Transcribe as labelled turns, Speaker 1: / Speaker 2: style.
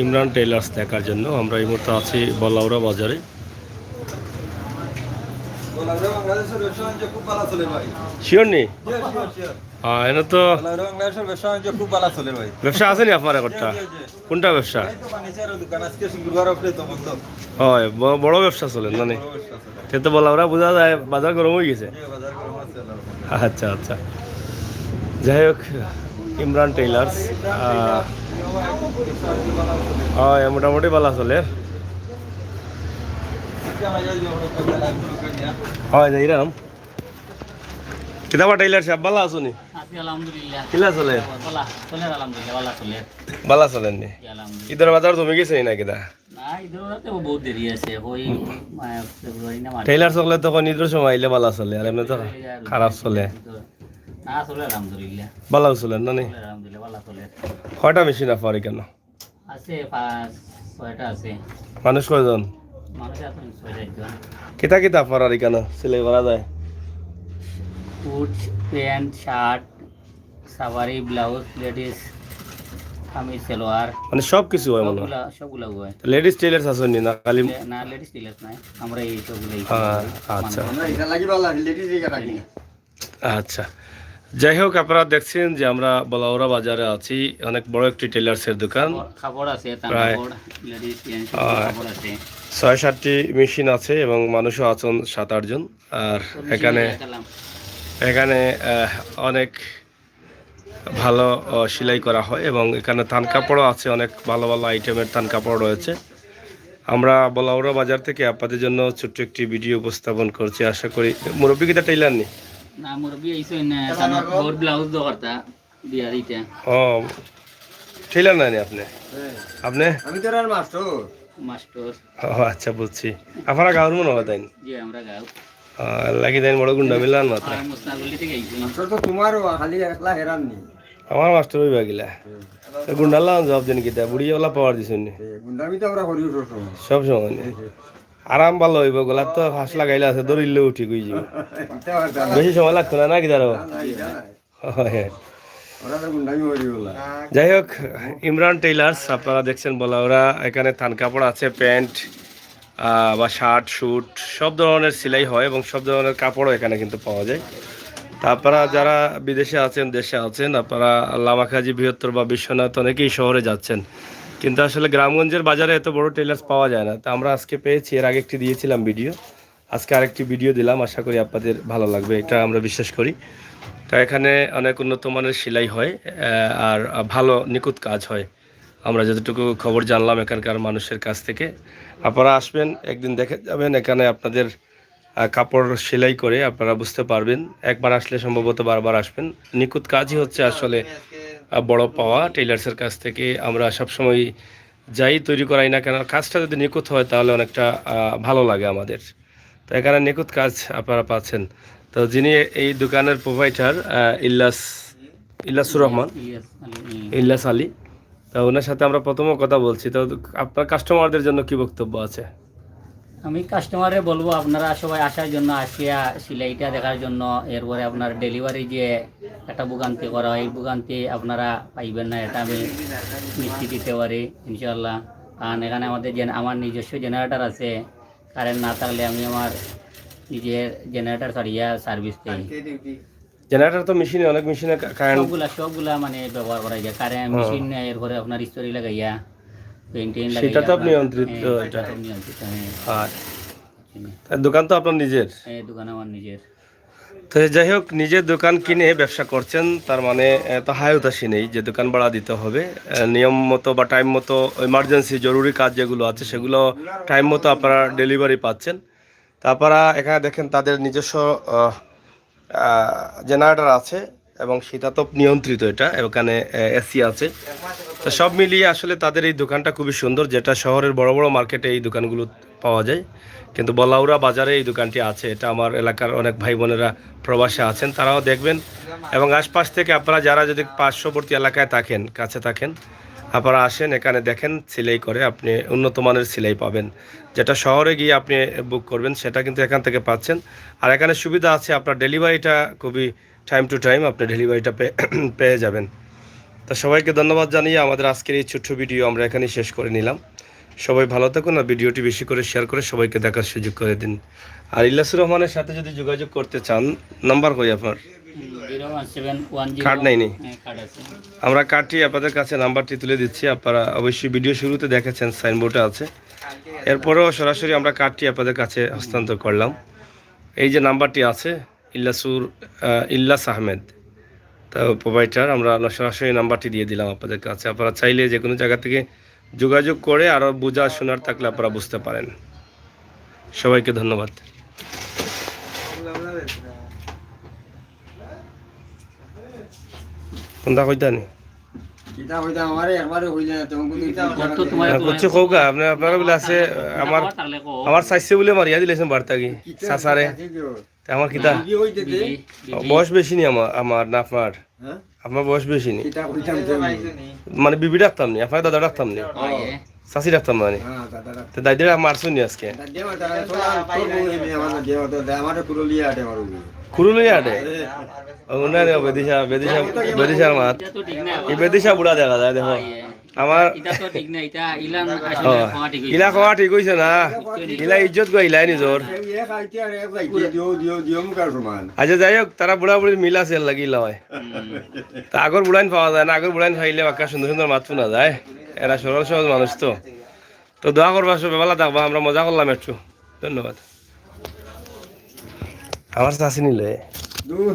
Speaker 1: Imran tailors দেখার জন্য আমরা এই মুহূর্তে আছি বল্লাউড়া বাজারে। শিওর নেই এনে তো ব্যবসা আছে নি আপনার একটা? কোনটা ব্যবসা হয়? বড় ব্যবসা চলে না? সে তো বল্লাউড়া বোঝা যায় বাজার গরম হয়ে গেছে। আচ্ছা আচ্ছা, যাই হোক ইমরান টেইলার্স মোটামুটি ভালো চলে। হয় যাইরাম কিতাবা টেইলার সাহেব ভালো আছো নি? কিলা চলে? ভালো চলেন নি? ঈদের বাজার জমে গেছে না কিতা? টেইলার চলে তখন ঈদের সময় আইলে ভালো চলে, আর এমনি তো খারাপ চলে। ভালো চলেন না নি? কয়টা মেশিন আপনার কেন? মানুষ কয়জন? কিতা কিতা আপনার এখানে সেলাই করা যায়?
Speaker 2: কোট, প্যান্ট, শার্ট, সাভারি, ব্লাউজ, লেডিস কামিজ, সালোয়ার,
Speaker 1: মানে সব কিছু হয় মনে হয়?
Speaker 2: সবগুলা হয়।
Speaker 1: লেডিস টেইলার্স আছে নি? না খালি
Speaker 2: না লেডিস টেইলার্স নাই, আমরা এই সবগুলাই।
Speaker 1: আচ্ছা আচ্ছা, যাই হোক আপনারা দেখছেন যে আমরা বলাউড়া বাজারে আছি। অনেক বড় একটি টেইলার্সের দোকান,
Speaker 2: কাপড় আছে,
Speaker 1: প্রায়
Speaker 2: কাপড় লেডিস জেন্টস কাপড় আছে।
Speaker 1: ৬-৭টি মেশিন আছে এবং মানুষও আছেন ৭-৮ জন। আর এখানে অনেক ভালো সেলাই করা হয় এবং এখানে থান কাপড়ও আছে, অনেক ভালো ভালো আইটেমের থান কাপড় রয়েছে। আমরা বলাউড়া বাজার থেকে আপনাদের জন্য ছোট্ট একটি ভিডিও উপস্থাপন করছি। আশা করি মুরব্বী কিতা টেইলার নি?
Speaker 2: না মুরব্বি আইছো না, তার ব্লাউজ দরকারটা দিয়া দিতে।
Speaker 1: ও টেইলার না নি আপনি? আপনি?
Speaker 3: আমি তো আর মাস্টার।
Speaker 2: মাস্টার।
Speaker 1: ও আচ্ছা বুঝছি। আপনারা গাঁর মনে হয় তাই?
Speaker 2: জি আমরা গাও।
Speaker 1: লাগি দেন বড় গুন্ডা মিলান মাত্র।
Speaker 2: আর মুস্তাকবিলি থেকে আইছি।
Speaker 3: মাস্টার তো তোমারও খালি একলা হেরান নি।
Speaker 1: আমার মাস্টার হইবা গিলা গুন্ডালা জবাব দেন কিতা বুড়ি ওলা পাওয়ার দিছেন নি?
Speaker 3: গুন্ডামি তো আমরা করি
Speaker 1: সব সময় আরাম ভালো হইব, গোলার তো ফাঁস লাগাইলে আছে দৌড়িলে উঠি গই যাব, বেশি সময় লাগতো না নাকি দাঁড়াবো। যাই হোক ইমরান টেইলার্স আপনারা দেখছেন বলাউড়া। এখানে থান কাপড় আছে, প্যান্ট বা শার্ট স্যুট সব ধরনের সেলাই হয় এবং সব ধরনের কাপড়ও এখানে কিন্তু পাওয়া যায়। তা আপনারা যারা বিদেশে আছেন, দেশে আছেন, আপনারা লামাখাজি, বৃহত্তর বা বিশ্বনাথ অনেকেই শহরে যাচ্ছেন, কিন্তু আসলে গ্রামগঞ্জের বাজারে এত বড় টেইলার্স পাওয়া যায় না। তা আমরা আজকে পেয়েছি, এর আগে একটি দিয়েছিলাম ভিডিও, আজকে আরেকটি ভিডিও দিলাম। আশা করি আপনাদের ভালো লাগবে, এটা আমরা বিশ্বাস করি। তো এখানে অনেক উন্নত মানের সেলাই হয় আর ভালো নিখুঁত কাজ হয়। আমরা যতটুকু খবর জানলাম এখানকার মানুষের কাছ থেকে। আপনারা আসবেন, একদিন দেখে যাবেন এখানে আপনাদের কাপড় সেলাই করে, আপনারা বুঝতে পারবেন। একবার আসলে সম্ভবত বারবার আসবেন। নিখুঁত কাজই হচ্ছে আসলে বড় পাওয়া টেইলার্সের কাছ থেকে। আমরা সবসময় যাই তৈরি করাই না কেন, কাজটা যদি নিখুঁত হয় তাহলে অনেকটা ভালো লাগে আমাদের। তো এখানে নিখুঁত কাজ আপনারা পাচ্ছেন। তো যিনি এই দোকানের প্রোভাইডার ইল্লাসুর রহমান, ইল্লাস আলী, তো ওনার সাথে আমরা প্রথমে কথা বলছি। তো আপনার কাস্টমারদের জন্য কি বক্তব্য আছে?
Speaker 2: আমি কাস্টমারে বলবো আপনারা সবাই আসার জন্য, আসিয়া সেলাইটা দেখার জন্য। এরপরে আপনার ডেলিভারি যে একটা ভোগান্তি করা হয়, এই ভোগান্তি আপনারা পাইবেন না, এটা আমি নিশ্চিত দিতে পারি ইনশাল্লাহ। কারণ এখানে আমার নিজস্ব জেনারেটর আছে, কারেন্ট না থাকলে আমি আমার নিজের জেনারেটর ছাড়িয়া সার্ভিস দিই।
Speaker 1: জেনারেটর তো মেশিনে, অনেক মেশিনে কারেন্ট
Speaker 2: সবগুলা মানে ব্যবহার করা যায়। কারেন্ট মেশিন এরপরে আপনার স্তরি লাগাইয়া পেইন্টিং লাগাইয়া,
Speaker 1: সেটা তো আপনি নিয়ন্ত্রিত। এটা আর দোকান তো আপনার নিজের?
Speaker 2: এই দোকান আমার নিজের।
Speaker 1: তো যাই হোক, নিজের দোকান কিনে ব্যবসা করছেন, তার মানে তো হায়তাশি নেই যে দোকান ভাড়া দিতে হবে। নিয়ম মতো বা টাইম মতো এমার্জেন্সি জরুরি কাজ যেগুলো আছে সেগুলো টাইম মতো আপনারা ডেলিভারি পাচ্ছেন। তারপরা এখানে দেখেন তাদের নিজস্ব জেনারেটর আছে এবং শীতাতপ নিয়ন্ত্রিত, এটা এখানে এসি আছে। তো সব মিলিয়ে আসলে তাদের এই দোকানটা খুবই সুন্দর, যেটা শহরের বড় বড় মার্কেটে এই দোকানগুলো পাওয়া যায়, কিন্তু বলাউড়া বাজারে এই দোকানটি আছে। এটা আমার এলাকার অনেক ভাই বোনেরা প্রবাসে আছেন, তারাও দেখবেন। এবং আশপাশ থেকে আপনারা যারা যদি পার্শ্ববর্তী এলাকায় থাকেন, কাছে থাকেন, আপনারা আসেন, এখানে দেখেন সেলাই করে, আপনি উন্নত মানের সেলাই পাবেন। যেটা শহরে গিয়ে আপনি বুক করবেন সেটা কিন্তু এখান থেকে পাচ্ছেন। আর এখানে সুবিধা আছে, আপনার ডেলিভারিটা খুবই টাইম টু টাইম আপনি ডেলিভারিটা পেয়ে যাবেন। তো সবাইকে ধন্যবাদ জানিয়ে আমাদের আজকের এই ছোট্ট ভিডিও আমরা এখানেই শেষ করে নিলাম। সবাই ভালো থাকুন আর ভিডিওটি বেশি করে শেয়ার করে সবাইকে দেখার সুযোগ করে দিন। আর ইল্লাসুর রহমানের সাথে যদি যোগাযোগ করতে চান, নাম্বার কই আপনার?
Speaker 2: 01710
Speaker 1: কার্ড নাই নি?
Speaker 2: কার্ড আছে।
Speaker 1: আমরা কার্ডটি আপনাদের কাছে নাম্বারটি তুলে দিচ্ছি। আপনারা অবশ্যই ভিডিও শুরুতে দেখেছেন, সাইনবোর্ডে আছে। এরপরেও সরাসরি আমরা কার্ডটি আপনাদের কাছে হস্তান্তর করলাম। এই যে নাম্বারটি আছে ইল্লাস আহমেদ, তো প্রোভাইডার, আমরা সরাসরি নাম্বারটি দিয়ে দিলাম আপনাদের কাছে। আপনারা চাইলে যে কোনো জায়গা থেকে যোগাযোগ করে আরও বোঝা শোনার থাকলে আপনারা বুঝতে পারেন। সবাইকে ধন্যবাদ। কোনটা কইতানি
Speaker 3: কিতা হইতা আমারে একবারে হইলে তোমাকে
Speaker 2: তো তোমার
Speaker 1: করছে কৌকা আপনারা বলে আছে আমার
Speaker 2: থাকলে কো
Speaker 1: আমার চাইছে বলে মারিয়া দিলেছেন বার্তা কি সাসারে আমার কিতা
Speaker 3: কি হইতে দে
Speaker 1: বয়স বেশি নি আমার না আপনার?
Speaker 3: হ্যাঁ
Speaker 1: আপনার বয়স বেশি নি,
Speaker 3: কিতা হইতাম
Speaker 1: মানে বিবি ডাকতাম নি, আপনার দাদা ডাকতাম নি, চাষি ডাকতাম না নি।
Speaker 3: হ্যাঁ দাদা
Speaker 1: তো দাদিরা মারছুন নি আজকে
Speaker 3: দেওয়া তারা তোলা তোর বউ হে আমাদের দেওয়া তো আমারে পুরো লিয়ে আটে মারু
Speaker 1: খুরু লই আটে উনারে বেদিশার মাত
Speaker 2: এটা তো ঠিক না।
Speaker 1: এই বেদিশা বুড়া দেখা যায় দেখো আমার
Speaker 2: এটা তো ঠিক না, এটা ইলান আসলে খাওয়া ঠিক হইছে।
Speaker 1: ইলা খাওয়া ঠিক হইছে না, ইলা ইজ্জত গো ইলাই নিজর।
Speaker 3: এই খাইতে আর এক যাইতে দিও মুকার সমান
Speaker 1: আচ্ছা যাই হোক, তারা বুড়া বুড়ির মিল আছে লাগিলা হয়। তা আগর বুড়াইন পাওয়া যায় না, আগর বুড়াইন খাইলে বাক্কা সুন্দর সুন্দর মাত শোনা যায়। এরা সরল সহজ মানুষ তো। তো দোয়া করবা, সবাই ভালো থাকবা, আমরা মজা করলাম একটু। ধন্যবাদ। আমার চাষি নিলে
Speaker 3: দূর